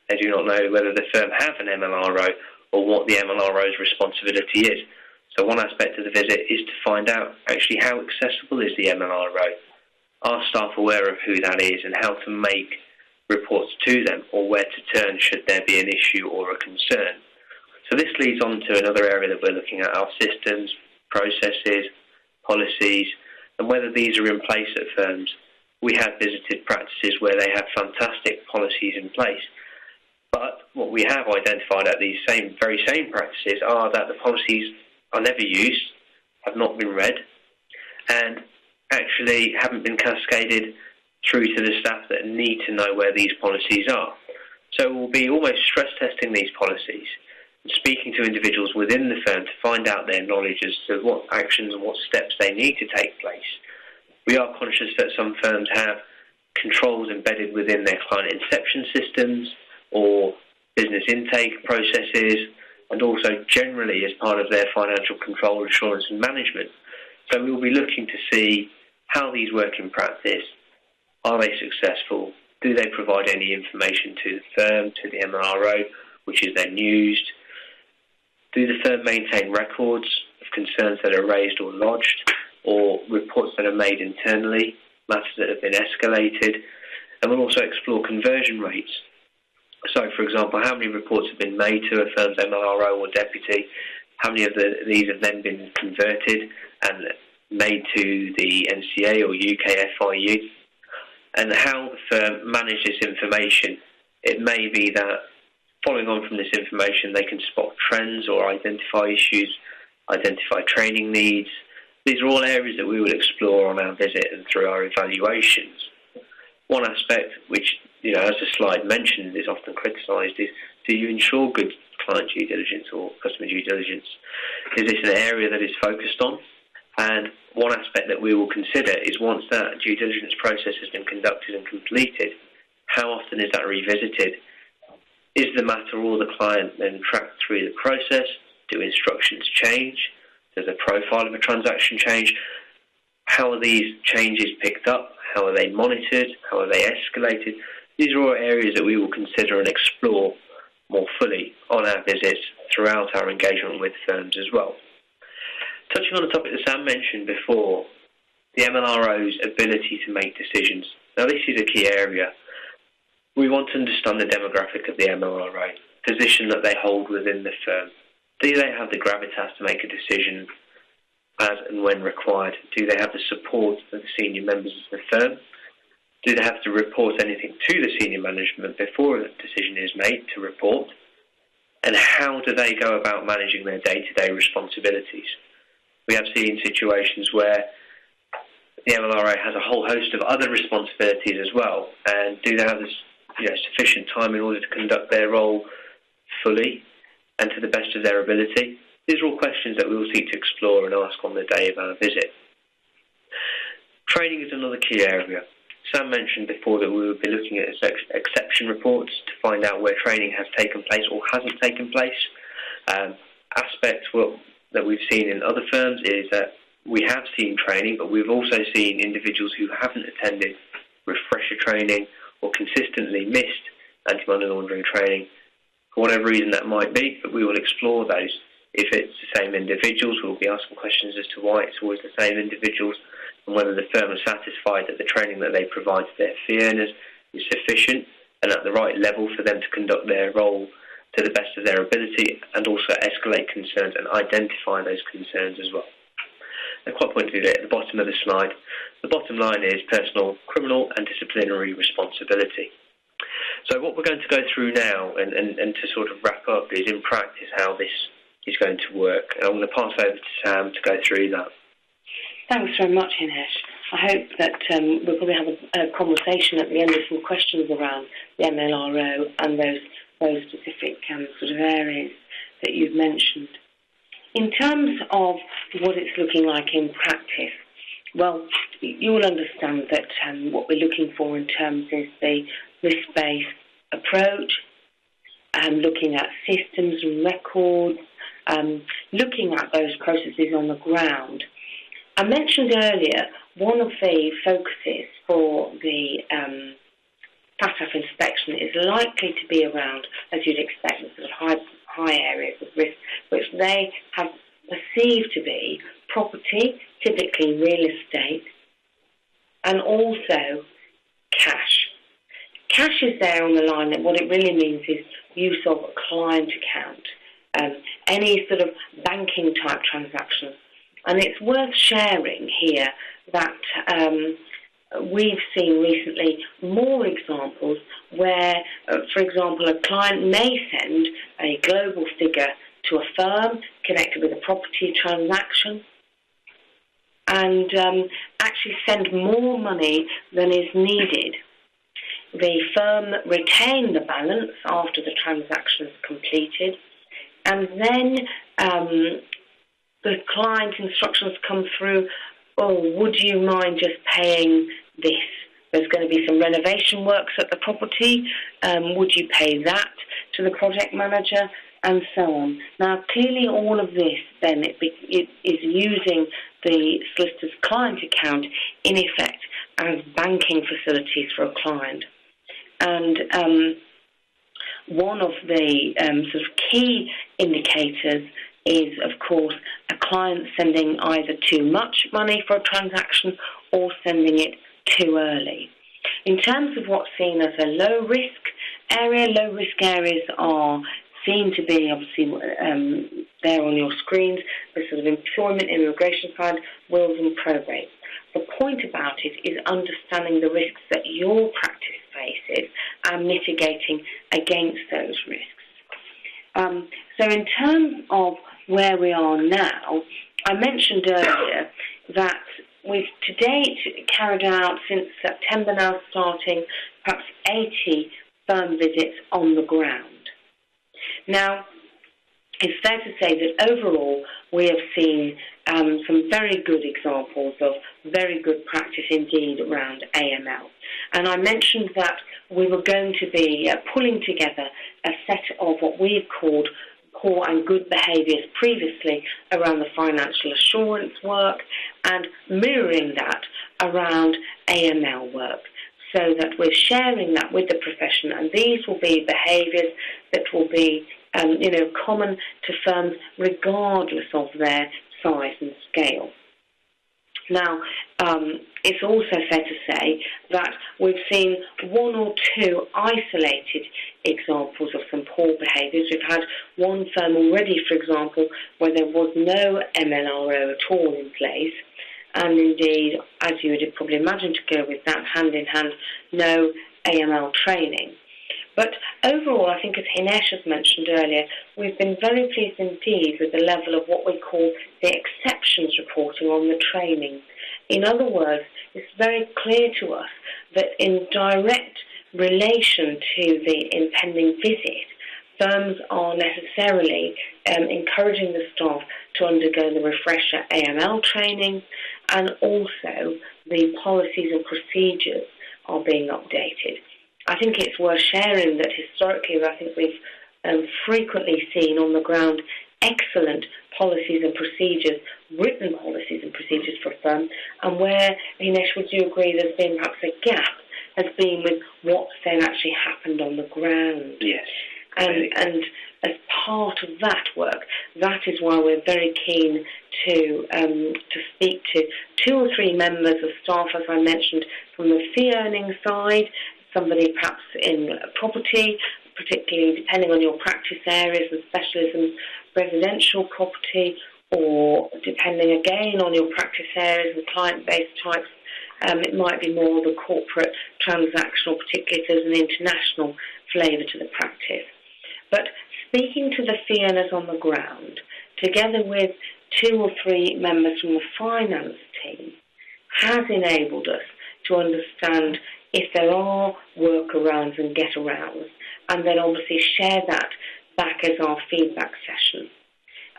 They do not know whether the firm have an MLRO or what the MLRO's responsibility is. So one aspect of the visit is to find out actually how accessible is the MLRO. Are staff aware of who that is and how to make reports to them, or where to turn should there be an issue or a concern? So this leads on to another area that we're looking at: our systems, processes, policies, and whether these are in place at firms. We have visited practices where they have fantastic policies in place, but what we have identified at these very same practices are that the policies are never used, have not been read, and actually haven't been cascaded through to the staff that need to know where these policies are. So we'll be almost stress testing these policies and speaking to individuals within the firm to find out their knowledge as to what actions and what steps they need to take place. We are conscious that some firms have controls embedded within their client inception systems or business intake processes, and also generally as part of their financial control, assurance and management. So we'll be looking to see how these work in practice. Are they successful? Do they provide any information to the firm, to the MLRO, which is then used? Do the firm maintain records of concerns that are raised or lodged, or reports that are made internally, matters that have been escalated? And we'll also explore conversion rates. So, for example, how many reports have been made to a firm's MLRO or deputy? How many of these have then been converted and made to the NCA or UK FIU? And how the firm manage this information. It may be that following on from this information, they can spot trends or identify issues, identify training needs. These are all areas that we will explore on our visit and through our evaluations. One aspect which, as the slide mentioned, is often criticised is, do you ensure good client due diligence or customer due diligence? Is this an area that is focused on? And one aspect that we will consider is, once that due diligence process has been conducted and completed, how often is that revisited? Is the matter or the client then tracked through the process? Do instructions change? Does the profile of a transaction change? How are these changes picked up? How are they monitored? How are they escalated? These are all areas that we will consider and explore more fully on our visits throughout our engagement with firms as well. Touching on the topic that Sam mentioned before, the MLRO's ability to make decisions. Now, this is a key area. We want to understand the demographic of the MLRO, position that they hold within the firm. Do they have the gravitas to make a decision as and when required? Do they have the support of the senior members of the firm? Do they have to report anything to the senior management before a decision is made to report? And how do they go about managing their day-to-day responsibilities? We have seen situations where the MLRO has a whole host of other responsibilities as well, and do they have this, sufficient time in order to conduct their role fully and to the best of their ability? These are all questions that we will seek to explore and ask on the day of our visit. Training is another key area. Sam mentioned before that we would be looking at exception reports to find out where training has taken place or hasn't taken place. Aspects that we've seen in other firms is that we have seen training, but we've also seen individuals who haven't attended refresher training or consistently missed anti-money laundering training, for whatever reason that might be, but we will explore those. If it's the same individuals, we'll be asking questions as to why it's always the same individuals, and whether the firm is satisfied that the training that they provide to their fee earners is sufficient and at the right level for them to conduct their role to the best of their ability, and also escalate concerns and identify those concerns as well. And quite pointedly at the bottom of the slide, the bottom line is personal, criminal and disciplinary responsibility. So what we're going to go through now and to sort of wrap up is, in practice, how this is going to work. And I'm going to pass over to Sam to go through that. Thanks very much, Hinesh. I hope that we'll probably have a conversation at the end of some questions around the MLRO and those specific sort of areas that you've mentioned. In terms of what it's looking like in practice, well, you'll understand that what we're looking for in terms is the risk-based approach, looking at systems and records, looking at those processes on the ground. I mentioned earlier one of the focuses for the FATF inspection is likely to be around, as you'd expect, the sort of high areas of risk, which they have perceived to be property, typically real estate, and also cash. Cash is there on the line, and what it really means is use of a client account, any sort of banking type transactions. And it's worth sharing here that we've seen recently more examples where, for example, a client may send a global figure to a firm connected with a property transaction and actually send more money than is needed. The firm retain the balance after the transaction is completed, and then the client instructions come through, would you mind just paying this there's going to be some renovation works at the property. Would you pay that to the project manager? And so on. Now, clearly all of this then it is using the solicitor's client account in effect as banking facilities for a client. And one of the sort of key indicators is, of course, a client sending either too much money for a transaction or sending it too early. In terms of what's seen as a low-risk areas are seen to be, obviously, there on your screens, the sort of employment, immigration side, wills and probate. The point about it is understanding the risks that your practice faces and mitigating against those risks. So in terms of where we are now, I mentioned earlier that we've to date carried out, since September now starting, perhaps 80 firm visits on the ground. Now, it's fair to say that overall we have seen some very good examples of very good practice indeed around AML. And I mentioned that we were going to be pulling together a set of what we've called core and good behaviours previously around the financial assurance work and mirroring that around AML work, so that we're sharing that with the profession, and these will be behaviours that will be common to firms regardless of their size and scale. Now, it's also fair to say that we've seen one or two isolated examples of some poor behaviours. We've had one firm already, for example, where there was no MLRO at all in place, and indeed, as you would probably imagine to go with that hand in hand, no AML training. But overall, I think as Hinesh has mentioned earlier, we've been very pleased indeed with the level of what we call the exceptions reporting on the training. In other words, it's very clear to us that in direct relation to the impending visit, firms are necessarily encouraging the staff to undergo the refresher AML training, and also the policies and procedures are being updated. I think it's worth sharing that historically I think we've frequently seen on the ground excellent policies and procedures, written policies and procedures for a firm, and where, Hinesh, would you agree there's been perhaps a gap has been with what's then actually happened on the ground? Yes. And as part of that work, that is why we're very keen to speak to 2 or 3 members of staff, as I mentioned, from the fee earning side, somebody perhaps in property, particularly depending on your practice areas and specialisms, residential property, or depending again on your practice areas and client-based types, it might be more the corporate transactional, particularly if there's an international flavour to the practice. But speaking to the fee earners on the ground, together with 2 or 3 members from the finance team, has enabled us to understand if there are workarounds and get-arounds, and then obviously share that back as our feedback session.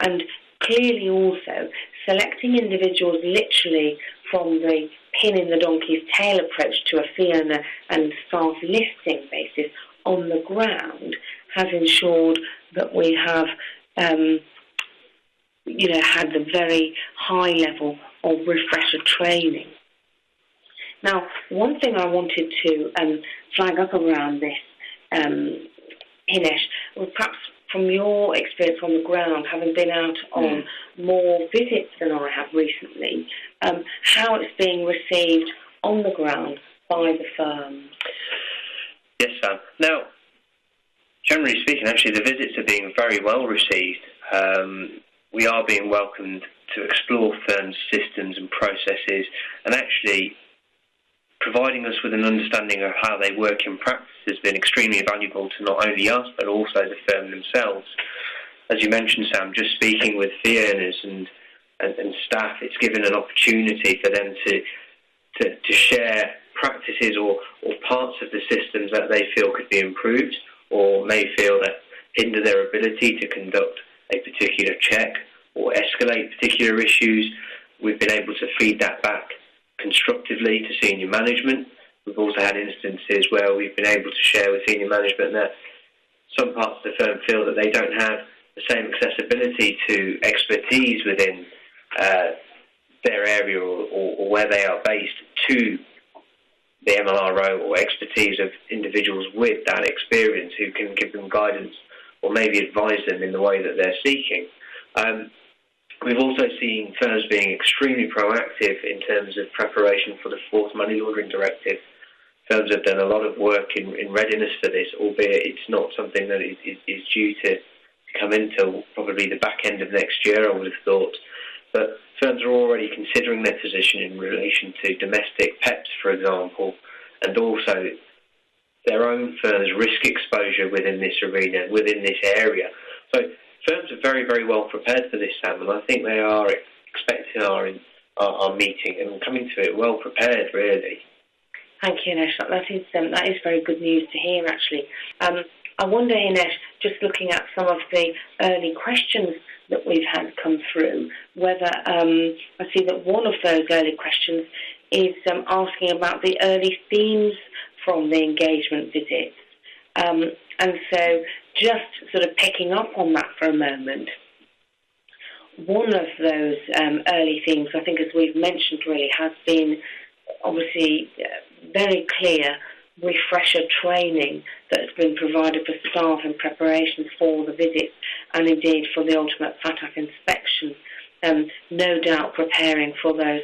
And clearly also selecting individuals literally from the pin in the donkey's tail approach to a fee earner and staff listing basis on the ground has ensured that we have had the very high level of refresher training. Now, one thing I wanted to flag up around this, Hinesh, was perhaps from your experience on the ground, having been out on more visits than I have recently, how it's being received on the ground by the firm. Yes, Sam. Now, generally speaking, actually, the visits are being very well received. We are being welcomed to explore firms' systems and processes, and actually providing us with an understanding of how they work in practice has been extremely valuable to not only us, but also the firm themselves. As you mentioned, Sam, just speaking with fee earners and staff, it's given an opportunity for them to share practices or parts of the systems that they feel could be improved, or may feel that hinder their ability to conduct a particular check or escalate particular issues. We've been able to feed that back constructively to senior management, We've also had instances where we've been able to share with senior management that some parts of the firm feel that they don't have the same accessibility to expertise within their area or where they are based to the MLRO, or expertise of individuals with that experience who can give them guidance or maybe advise them in the way that they're seeking. We've also seen firms being extremely proactive in terms of preparation for the fourth money laundering directive. Firms have done a lot of work in readiness for this, albeit it's not something that is due to come until probably the back end of next year, I would have thought. But firms are already considering their position in relation to domestic PEPs, for example, and also their own firm's risk exposure within this arena, within this area. So firms are very, very well prepared for this, Sam, and I think they are expecting our meeting and coming to it well prepared, really. Thank you, Hinesh. That is very good news to hear, actually. I wonder, Hinesh, just looking at some of the early questions that we've had come through, whether I see that one of those early questions is asking about the early themes from the engagement visits. And so just sort of picking up on that for a moment, one of those early themes, I think, as we've mentioned, really has been obviously very clear refresher training that has been provided for staff in preparation for the visits and indeed for the ultimate FATF inspection, no doubt preparing for those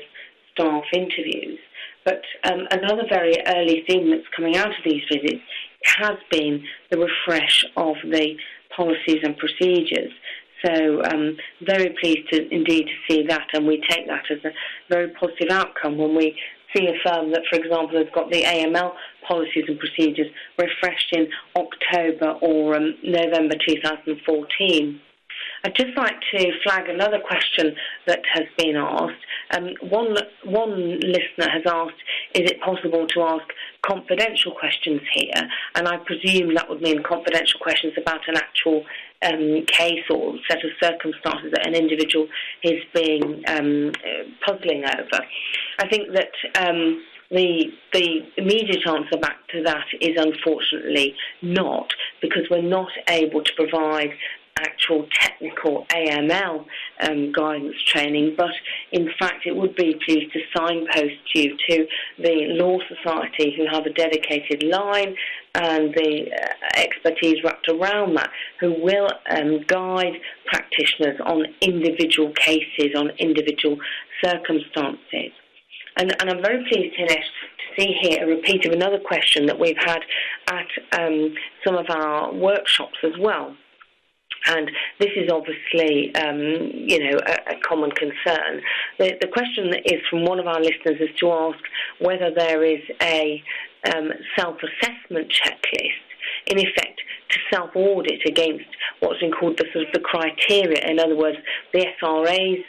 staff interviews. But another very early theme that's coming out of these visits has been the refresh of the policies and procedures. So very pleased indeed to see that, and we take that as a very positive outcome when we see a firm that, for example, has got the AML policies and procedures refreshed in October or November 2014. I'd just like to flag another question that has been asked. One listener has asked, is it possible to ask confidential questions here? And I presume that would mean confidential questions about an actual case or set of circumstances that an individual is being puzzling over. I think that the immediate answer back to that is unfortunately not, because we're not able to provide actual technical AML guidance training, but in fact it would be pleased to signpost you to the Law Society, who have a dedicated line and the expertise wrapped around that, who will guide practitioners on individual cases, on individual circumstances. And I'm very pleased, Hinesh, to see here a repeat of another question that we've had at some of our workshops as well. And this is obviously, a common concern. The question is from one of our listeners is to ask whether there is a self-assessment checklist, in effect, to self-audit against what's been called the criteria, in other words, the SRA's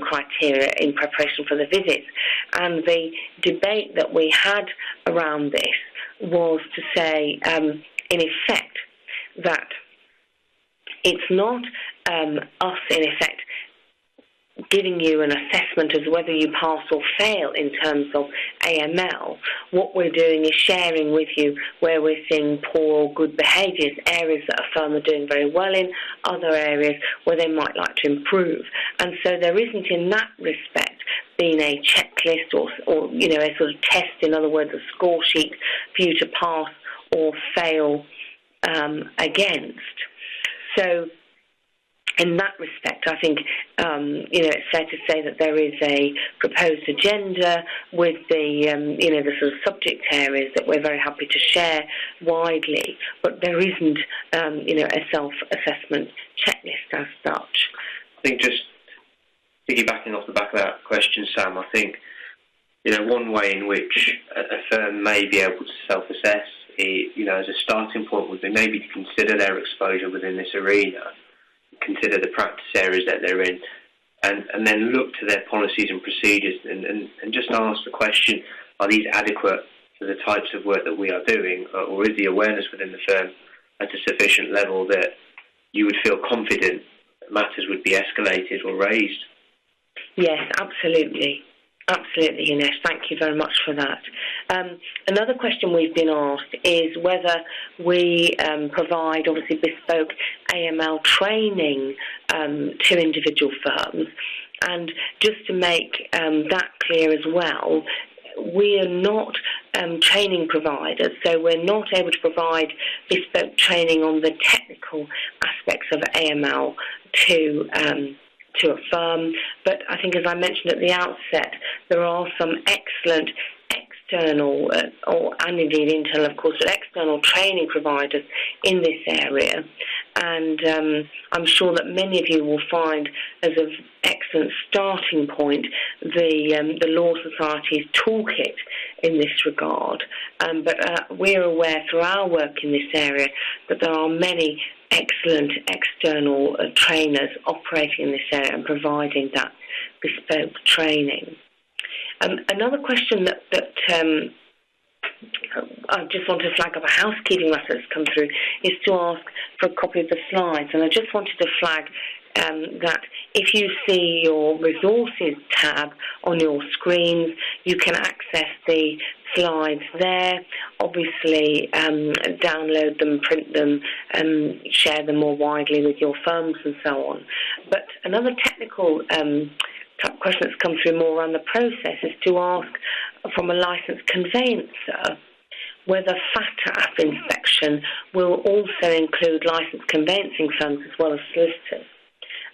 criteria in preparation for the visits. And the debate that we had around this was to say, in effect, that it's not us, in effect, giving you an assessment as whether you pass or fail in terms of AML. What we're doing is sharing with you where we're seeing poor or good behaviours, areas that a firm are doing very well in, other areas where they might like to improve. And so there isn't, in that respect, been a checklist or a sort of test, in other words, a score sheet for you to pass or fail against. So in that respect, I think, it's fair to say that there is a proposed agenda with the sort of subject areas that we're very happy to share widely, but there isn't, a self-assessment checklist as such. I think just piggybacking off the back of that question, Sam, I think, one way in which a firm may be able to self-assess, as a starting point would be maybe to consider their exposure within this arena, consider the practice areas that they're in, and then look to their policies and procedures and just ask the question, are these adequate for the types of work that we are doing, or is the awareness within the firm at a sufficient level that you would feel confident that matters would be escalated or raised? Yes, absolutely. Absolutely, Ines. Thank you very much for that. Another question we've been asked is whether we provide, obviously, bespoke AML training to individual firms. And just to make that clear as well, we are not training providers, so we're not able to provide bespoke training on the technical aspects of AML to a firm. But I think, as I mentioned at the outset, there are some excellent external, and indeed internal, of course, but external training providers in this area. And I'm sure that many of you will find as an excellent starting point the Law Society's toolkit in this regard. But we're aware through our work in this area that there are many excellent external trainers operating in this area and providing that bespoke training. Another question that I just want to flag up, a housekeeping matter that's come through, is to ask for a copy of the slides. And I just wanted to flag that if you see your resources tab on your screens, you can access the slides there. Obviously, download them, print them, and share them more widely with your firms and so on. But another technical question that's come through more around the process is to ask from a licensed conveyancer whether FATF inspection will also include licensed conveyancing firms as well as solicitors.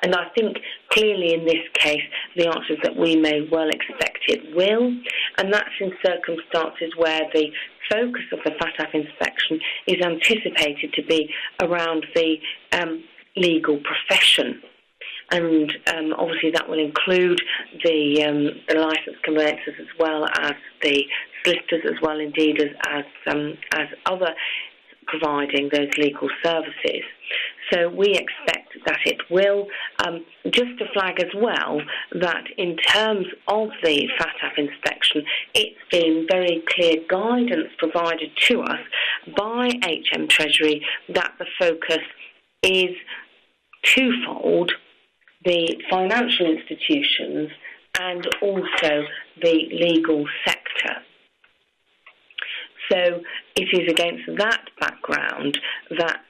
And I think clearly in this case the answer is that we may well expect it will, and that's in circumstances where the focus of the FATF inspection is anticipated to be around the legal profession. And obviously that will include the licensed conveyancers as well as the solicitors, as well indeed as other providing those legal services. So we expect that it will. Just to flag as well that in terms of the FATF inspection, it's been very clear guidance provided to us by HM Treasury that the focus is twofold: the financial institutions and also the legal sector. So it is against that background that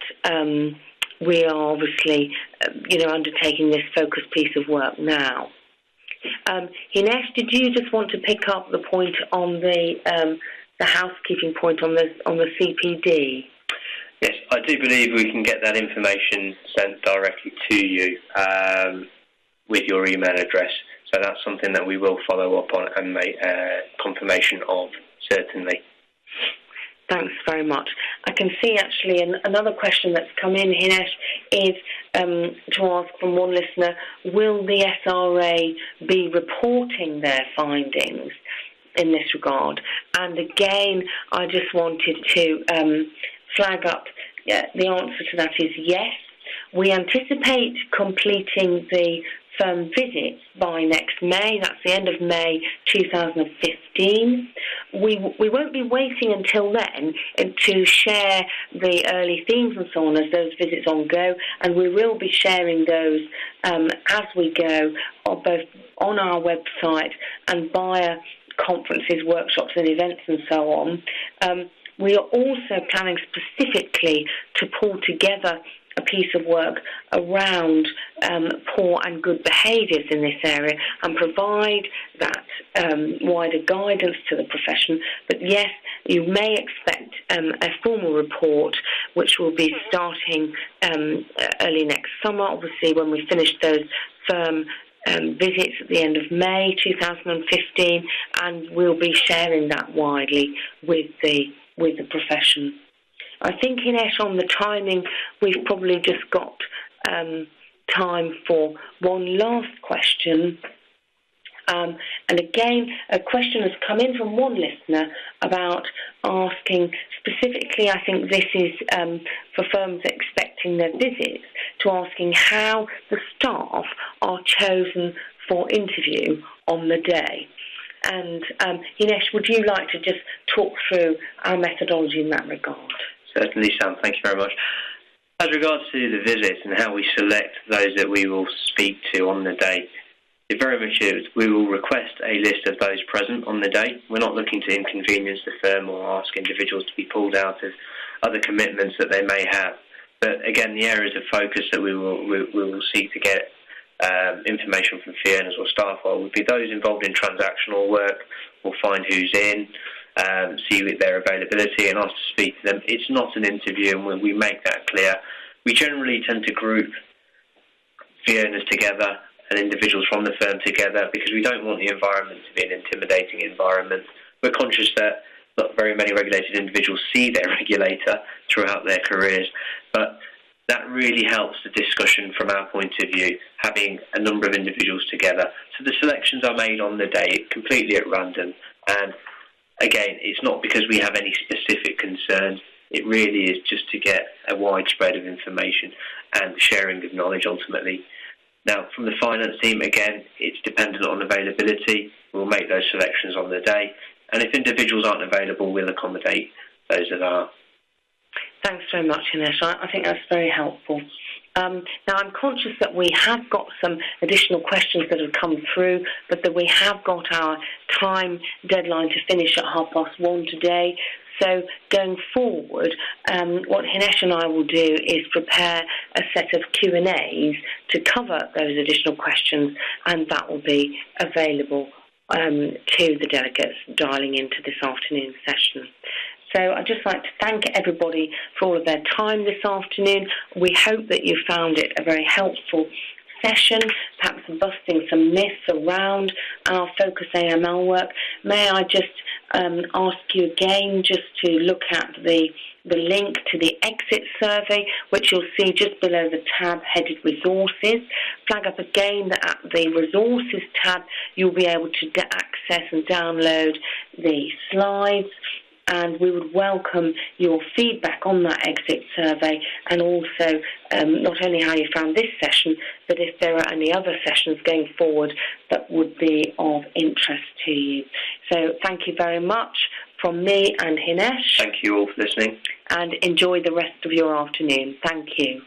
we are obviously, undertaking this focused piece of work now. Hinesh, did you just want to pick up the point on the housekeeping point on the CPD? Yes, I do believe we can get that information sent directly to you with your email address. So that's something that we will follow up on and make confirmation of, certainly. Thanks very much. I can see actually another question that's come in, Hinesh, is to ask from one listener, will the SRA be reporting their findings in this regard? And again, I just wanted to flag up, the answer to that is yes. We anticipate completing the firm visits by next May. That's the end of May 2015. We won't be waiting until then to share the early themes and so on as those visits go, and we will be sharing those as we go, both on our website and via conferences, workshops and events and so on. We are also planning specifically to pull together a piece of work around poor and good behaviours in this area and provide that wider guidance to the profession. But yes, you may expect a formal report which will be starting early next summer, obviously when we finish those firm visits at the end of May 2015, and we'll be sharing that widely with the profession. I think, Hinesh, on the timing, we've probably just got time for one last question. And again, a question has come in from one listener about asking specifically, I think this is for firms expecting their visits, to asking how the staff are chosen for interview on the day. And Hinesh, would you like to just talk through our methodology in that regard? Certainly, Sam. Thank you very much. As regards to the visits and how we select those that we will speak to on the day, it very much is. We will request a list of those present on the day. We're not looking to inconvenience the firm or ask individuals to be pulled out of other commitments that they may have. But again, the areas of focus that we will seek to get information from fee earners or staff on would be those involved in transactional work. We'll find who's in, see their availability and ask to speak to them. It's not an interview, and we make that clear. We generally tend to group fee earners together and individuals from the firm together because we don't want the environment to be an intimidating environment. We're conscious that not very many regulated individuals see their regulator throughout their careers, but that really helps the discussion from our point of view, having a number of individuals together. So the selections are made on the day, completely at random. And again, it's not because we have any specific concerns. It really is just to get a wide spread of information and sharing of knowledge ultimately. Now, from the finance team, again, it's dependent on availability. We'll make those selections on the day. And if individuals aren't available, we'll accommodate those that are. Thanks very much, Hinesh. I think that's very helpful. Now, I'm conscious that we have got some additional questions that have come through, but that we have got our time deadline to finish at 1:30 today. So going forward, what Hinesh and I will do is prepare a set of Q&As to cover those additional questions, and that will be available to the delegates dialing into this afternoon's session. So I'd just like to thank everybody for all of their time this afternoon. We hope that you found it a very helpful session, perhaps busting some myths around our Focus AML work. May I just ask you again just to look at the link to the exit survey, which you'll see just below the tab headed Resources. Flag up again that at the Resources tab you'll be able to access and download the slides, and we would welcome your feedback on that exit survey, and also not only how you found this session, but if there are any other sessions going forward that would be of interest to you. So thank you very much from me and Hinesh. Thank you all for listening. And enjoy the rest of your afternoon. Thank you.